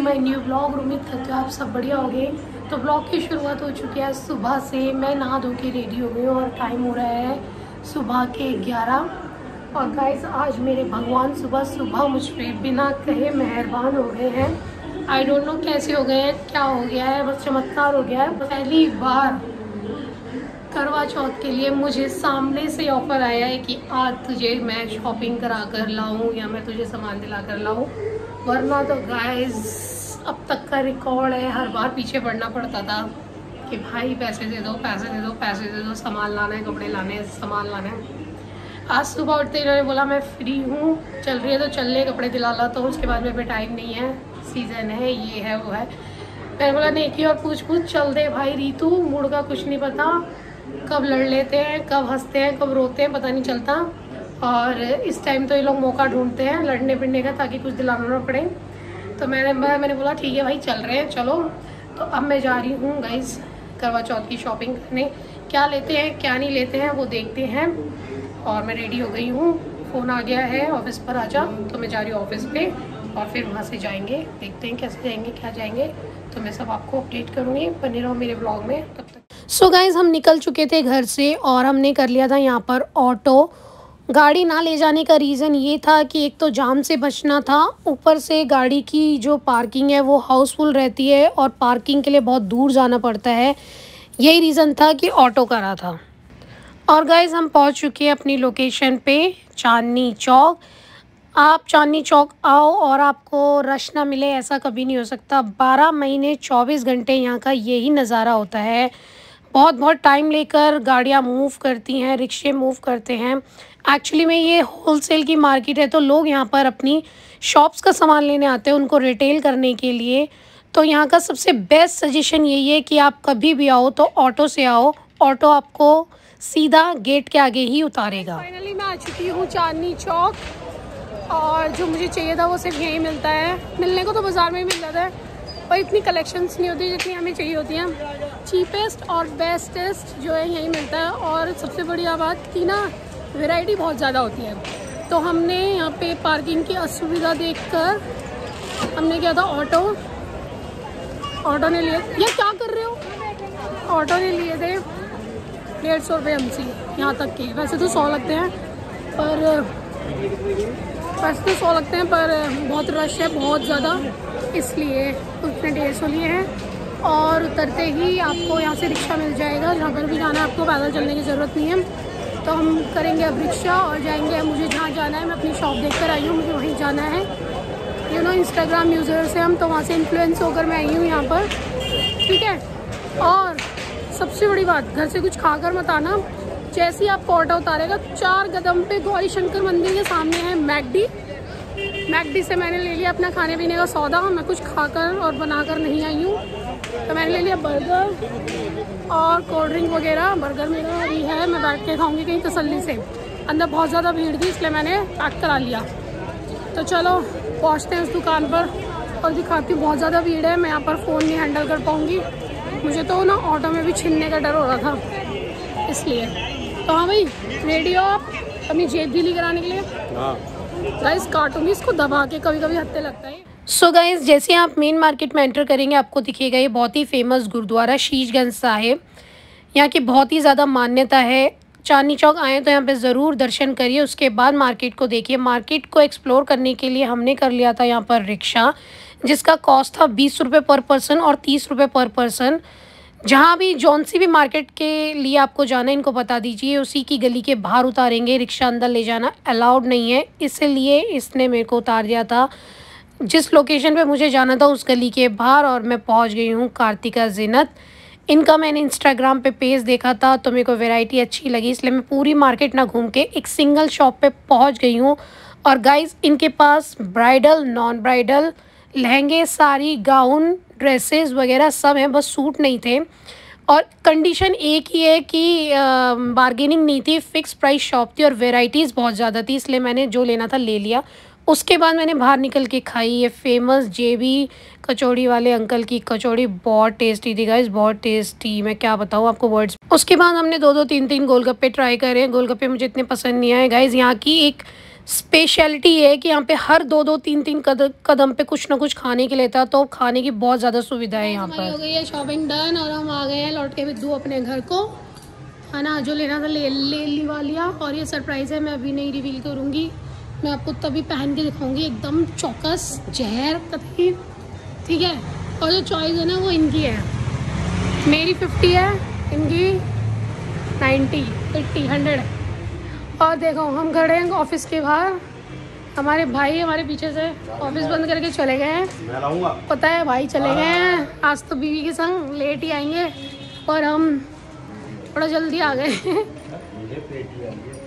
My new blog. उम्मीद करती हूँ आप सब बढ़िया होंगे। तो ब्लॉग की शुरुआत हो चुकी है सुबह से। मैं नहा धो के रेडी हो गई हूँ और टाइम हो रहा है सुबह के 11। और गाइस आज मेरे भगवान सुबह सुबह मुझ पर बिना कहे मेहरबान हो गए हैं। आई डोंट नो कैसे हो गए हैं, क्या हो गया है, बस चमत्कार हो गया है। पहली बार करवा चौथ के लिए मुझे सामने से ऑफर आया है कि आज तुझे मैं शॉपिंग करा कर लाऊं या मैं तुझे सामान दिला कर लाऊं। वरना तो गाइस अब तक का रिकॉर्ड है, हर बार पीछे पड़ना पड़ता था कि भाई पैसे दे दो, पैसे दे दो, पैसे दे दो, सामान लाना है, कपड़े लाने हैं, सामान लाना है। आज सुबह उठते ही इन्होंने बोला मैं फ्री हूँ, चल रही है तो चल ले, कपड़े दिला ला। तो उसके बाद मेरे पे टाइम नहीं है, सीज़न है, ये है वो है। मैंने बोला नहीं की और पूछ चल दे भाई रीतू, मूड का कुछ नहीं पता, कब लड़ लेते हैं, कब हंसते हैं, कब रोते हैं, पता नहीं चलता। और इस टाइम तो ये लोग मौका ढूंढते हैं लड़ने पिड़ने का ताकि कुछ दिलाना ना पड़े। तो मैंने बोला ठीक है भाई चल रहे हैं चलो। तो अब मैं जा रही हूँ गाइस करवा चौथ की शॉपिंग करने। क्या लेते हैं क्या नहीं लेते हैं वो देखते हैं। और मैं रेडी हो गई हूँ, फ़ोन आ गया है ऑफिस पर आजा, तो मैं जा रही हूँ ऑफिस पे और फिर वहाँ से जाएंगे, देखते हैं कैसे जाएंगे क्या जाएंगे। तो मैं सब आपको अपडेट करूँगी, बने रहो मेरे ब्लॉग में तब तक। सो गाइज़ हम निकल चुके थे घर से और हमने कर लिया था यहाँ पर ऑटो। गाड़ी ना ले जाने का रीज़न ये था कि एक तो जाम से बचना था, ऊपर से गाड़ी की जो पार्किंग है वो हाउसफुल रहती है और पार्किंग के लिए बहुत दूर जाना पड़ता है। यही रीज़न था कि ऑटो करा था। और गाइज़ हम पहुंच चुके हैं अपनी लोकेशन पे, चांदनी चौक। आप चांदनी चौक आओ और आपको रश ना मिले ऐसा कभी नहीं हो सकता। 12 महीने 24 घंटे यहाँ का यही नज़ारा होता है। बहुत टाइम लेकर गाड़ियाँ मूव करती हैं, रिक्शे मूव करते हैं। एक्चुअली में ये होलसेल की मार्केट है, तो लोग यहाँ पर अपनी शॉप्स का सामान लेने आते हैं, उनको रिटेल करने के लिए। तो यहाँ का सबसे बेस्ट सजेशन यही है कि आप कभी भी आओ तो ऑटो से आओ, ऑटो आपको सीधा गेट के आगे ही उतारेगा। फाइनली मैं आ चुकी हूँ चांदनी चौक और जो मुझे चाहिए था वो सिर्फ यहीं मिलता है। मिलने को तो बाज़ार में ही मिल जाता है पर इतनी कलेक्शंस नहीं होती जितनी हमें चाहिए होती हैं। चीपेस्ट और बेस्टेस्ट जो है यहीं मिलता है। और सबसे बढ़िया बात कि ना वैरायटी बहुत ज़्यादा होती है। तो हमने यहाँ पे पार्किंग की असुविधा देखकर हमने किया था ऑटो ने लिए। ये क्या कर रहे हो? ऑटो ने लिए थे 150 रुपये हमसे यहाँ तक के। वैसे तो 100 लगते हैं पर बहुत रश है, बहुत ज़्यादा, इसलिए उसने 150 लिए हैं। और उतरते ही आपको यहाँ से रिक्शा मिल जाएगा, जहाँ पर भी जाना है आपको पैदल चलने की ज़रूरत नहीं है। तो हम करेंगे अब रिक्शा और जाएंगे। मुझे जहाँ जाना है, मैं अपनी शॉप देख कर आई हूँ, मुझे वहीं जाना है। यू नो इंस्टाग्राम यूज़र से हम, तो वहाँ से इन्फ्लुएंस होकर मैं आई हूँ यहाँ पर, ठीक है। और सबसे बड़ी बात, घर से कुछ खाकर मत आना। जैसे ही आपको ऑटो उतारेगा 4 कदम पे गौरी शंकर मंदिर के सामने है मैकडी से मैंने ले लिया अपना खाने पीने का सौदा। मैं कुछ खाकर और बनाकर नहीं आई हूँ, तो मैंने ले लिया बर्गर और कोल्ड ड्रिंक वगैरह। बर्गर मेरा ही है, मैं बैठ के खाऊंगी कहीं तसल्ली से। अंदर बहुत ज़्यादा भीड़ थी इसलिए मैंने पैक करा लिया। तो चलो पहुँचते हैं उस दुकान पर और दिखाती हूँ। बहुत ज़्यादा भीड़ है, मैं यहाँ पर फ़ोन नहीं हैंडल कर पाऊँगी। मुझे तो ना ऑटो में भी छीनने का डर हो रहा था इसलिए। तो हाँ भाई रेडी हो आप अपनी जेब भी लेकर आने के लिए? गाइस काटूंगी इसको दबा के, कभी कभी हत्ते लगता है। सो गाइस जैसे आप मेन मार्केट में एंटर करेंगे आपको दिखेगा ये बहुत ही फेमस गुरुद्वारा शीशगंज साहिब। यहाँ की बहुत ही ज़्यादा मान्यता है। चांदनी चौक आए तो यहाँ पे ज़रूर दर्शन करिए, उसके बाद मार्केट को देखिए। मार्केट को एक्सप्लोर करने के लिए हमने कर लिया था यहाँ पर रिक्शा, जिसका कॉस्ट था 20 रुपये पर पर्सन और 30 रुपये पर पर्सन। जहाँ भी जौन सी भी मार्केट के लिए आपको जाना है इनको बता दीजिए, उसी की गली के बाहर उतारेंगे। रिक्शा अंदर ले जाना अलाउड नहीं है, इसलिए इसने मेरे को उतार दिया था जिस लोकेशन पे मुझे जाना था उस गली के बाहर। और मैं पहुँच गई हूँ कार्तिका ज़ीनत। इनका मैंने इंस्टाग्राम पे पेज देखा था तो मेरे को वैरायटी अच्छी लगी, इसलिए मैं पूरी मार्केट ना घूम के एक सिंगल शॉप पे पहुँच गई हूँ। और गाइज़ इनके पास ब्राइडल, नॉन ब्राइडल, लहंगे, साड़ी, गाउन, ड्रेसेस वगैरह सब हैं, बस सूट नहीं थे। और कंडीशन एक ही है कि बार्गेनिंग नहीं थी, फ़िक्स प्राइस शॉप थी और वैरायटीज़ बहुत ज़्यादा थी, इसलिए मैंने जो लेना था ले लिया। उसके बाद मैंने बाहर निकल के खाई ये फेमस जेबी कचौड़ी वाले अंकल की कचौड़ी। बहुत टेस्टी थी गाइस, बहुत टेस्टी, मैं क्या बताऊँ आपको वर्ड्स। उसके बाद हमने 2-2 3-3 गोलगप्पे ट्राई करे। गोलगप्पे मुझे इतने पसंद नहीं आए गाइस। यहाँ की एक स्पेशलिटी ये है कि यहाँ पे हर 2-2 3-3 कदम पे कुछ ना कुछ खाने के लिए था, तो खाने की बहुत ज़्यादा सुविधा है यहाँ पर। हो गई है शॉपिंग डन और हम आ गए हैं लौट के बिद्दू अपने घर को, है ना। जो लेना था ले लिवा लिया। और ये सरप्राइज़ है, मैं अभी नहीं रिवील करूँगी, मैं आपको तभी पहन के दिखाऊँगी, एकदम चौकस जहर कतई, ठीक है। और जो चॉइस है ना वो इनकी है, मेरी 50 है, इनकी 90 80 100 है। और देखो हम खड़े हैं ऑफिस के बाहर, हमारे भाई हमारे पीछे से ऑफिस बंद करके चले गए हैं। पता है भाई चले गए हैं, आज तो बीवी के संग लेट ही आएंगे और हम थोड़ा जल्दी आ गए।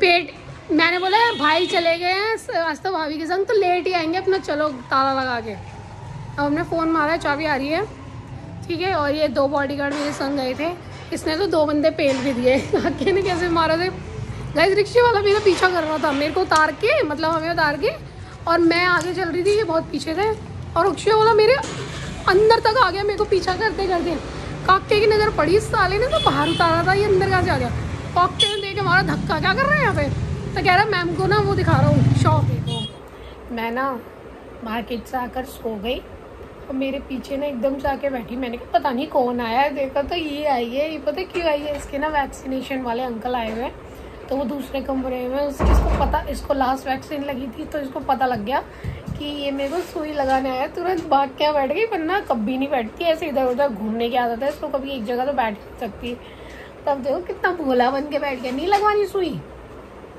पेट मैंने बोला भाई चले गए हैं आज तो भाभी के संग, तो लेट ही आएंगे, अपना चलो ताला लगा के। अब हमने फ़ोन मारा है, चाबी आ रही है, ठीक है। और ये 2 बॉडीगार्ड मेरे संग गए थे, इसने तो 2 बंदे पेल भी दिए। आके ने कैसे मारा थे गाइस, रिक्शे वाला मेरा पीछा कर रहा था, मेरे को उतार के, मतलब हमें उतार के, और मैं आगे चल रही थी, ये बहुत पीछे थे, और रिक्शे वाला मेरे अंदर तक आ गया, मेरे को पीछा करते करते। काके की नज़र पड़ी, इस साले ने तो बाहर उतारा था, ये अंदर कहाँ से आ गया। काके ने देख के हमारा धक्का, क्या कर रहे हैं यहाँ पे, तो कह रहा है मैम को ना वो दिखा रहा हूँ शॉप। देखो मैं ना मार्केट से आकर सो गई और मेरे पीछे ना एकदम से आके बैठी, मैंने कहा पता नहीं कौन आया है, देखा तो ये आई है, ये पता क्यों आई है, इसके ना वैक्सीनेशन वाले अंकल आए हुए हैं, तो वो दूसरे कमरे में, इसको पता, इसको लास्ट वैक्सीन लगी थी, तो इसको पता लग गया कि ये मेरे को सुई लगाने आया, तुरंत भाग के बैठ गई, वरना कभी नहीं बैठती ऐसे, इधर उधर घूमने की आदत है इसको, कभी एक जगह तो बैठ नहीं सकती। तब देखो कितना भोला बन के बैठ गया। नहीं लगवानी सुई,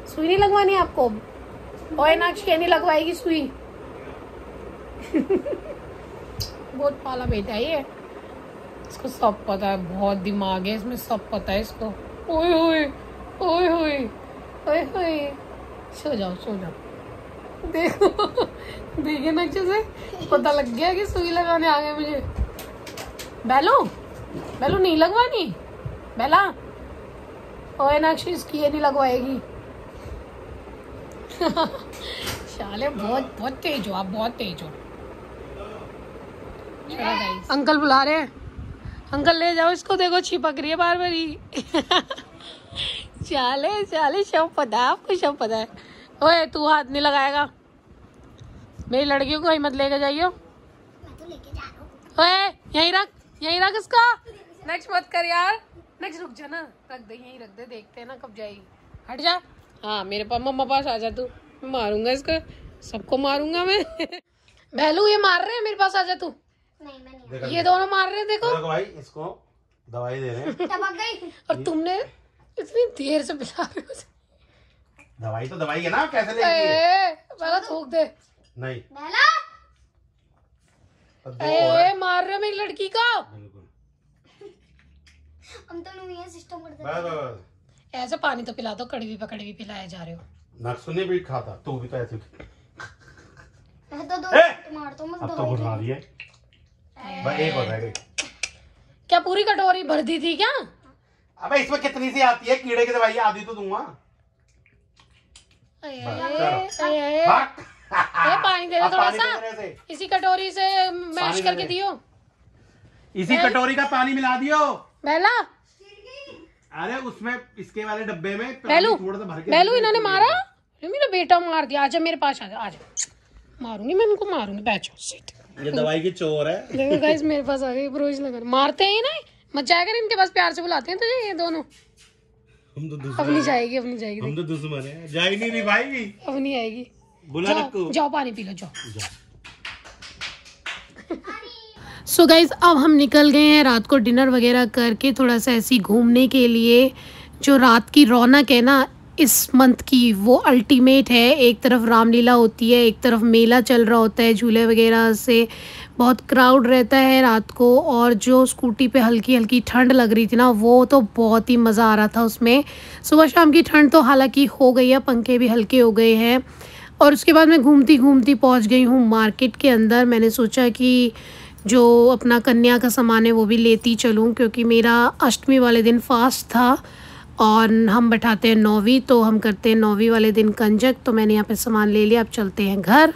सुई नहीं लगवानी आपको, और नाक्षी नहीं लगवाएगी सुई। बहुत पाला बेटा है ये, इसको सब पता है, बहुत दिमाग है इसमें, सब पता है इसको। ओए ओए ओए ओए ओए ओए, सो जाओ सो जाओ। देखो देखे नक्शे से पता लग गया कि सुई लगाने आ गए मुझे। बेलो बेलो नहीं लगवानी, बेला ओए नाक्षी इसकी ये नहीं लगवाएगी। शाले बहुत बहुत तेज हो आप, बहुत तेज हो। अंकल बुला रहे हैं, अंकल ले जाओ इसको, देखो छिपक रही है बार बार ही। चाले चाले, सब पता है आपको, सब पता है। ओए तू हाथ नहीं लगाएगा, मेरी लड़कियों को मत लेके जाइयो। मैं तो लेके जा रहा हूं। ओए यहीं रख इसको, नेक्स्ट मत कर यार, नेक्स्ट रुक जा ना, रख दे यहीं रख दे, देखते हैं ना कब जाएगी। हट जा, हाँ मेरे पास मम्मा पास आ जा तू, मैं मारूंगा इसको, सबको मारूंगा मैं। भैलू ये मार रहे हैं, मेरे पास आ जा तू। नहीं मैं नहीं, ये दोनों मार रहे हैं, देखो भाई इसको दवाई दे रहे हैं। टपक गई और तुमने इतनी देर से पिला रहे हो। दवाई तो दवाई है ना, कैसे लेगी, थूक दे। नहीं मार रहे हो मेरी लड़की को। हम तो ये सिस्टम करते, ऐसे पानी तो पिला दो, कड़वी पकड़वी पिलाए जा रहे हो। नक्सुनी भी खाता, तू भी तो ऐसे मार तो मत, अब तो बुला दिए। एक हो जाएगा, क्या पूरी कटोरी भर दी थी क्या? अबे इसमें कितनी सी आती है, कीड़े की दवाई आधी तो दूंगा। पानी दे दो थोड़ा सा, इसी कटोरी से मैश करके दियो, इसी कटोरी का पानी मिला दियो। बेला अरे उसमें इसके वाले डब्बे में बेलू बेलू इन्होंने मारा, मेरा बेटा मार दिया। आजा मेरे पास, आजा आजा, मारूंगी मैं इनको, मारूंगी, बैठो सीट। ये दवाई की चोर है। देखो गाइस मेरे पास आ गई, ब्रोज लगा मारते हैं ना, मत जाया कर इनके पास, प्यार से बुलाते हैं तुझे ये दोनों। हम तो दुश्मन, अब नहीं जाएगी, अब नहीं जाएगी, हम तो दुश्मन है, जाएगी नहीं रिभाएगी, अब नहीं आएगी। बुला रखो, जाओ पानी पी लो, जाओ। सो गाइज अब हम निकल गए हैं रात को डिनर वगैरह करके, थोड़ा सा ऐसी घूमने के लिए। जो रात की रौनक है ना इस मंथ की, वो अल्टीमेट है। एक तरफ रामलीला होती है, एक तरफ मेला चल रहा होता है, झूले वगैरह से बहुत क्राउड रहता है रात को। और जो स्कूटी पे हल्की हल्की ठंड लग रही थी ना, वो तो बहुत ही मज़ा आ रहा था उसमें। सुबह शाम की ठंड तो हालांकि हो गई है, पंखे भी हल्के हो गए हैं। और उसके बाद मैं घूमती घूमती पहुंच गई हूँ मार्केट के अंदर। मैंने सोचा कि जो अपना कन्या का सामान है वो भी लेती चलूँ, क्योंकि मेरा अष्टमी वाले दिन फास्ट था और हम बैठाते हैं 9वीं, तो हम करते हैं 9वीं वाले दिन कंजक। तो मैंने यहाँ पे सामान ले लिया, अब चलते हैं घर।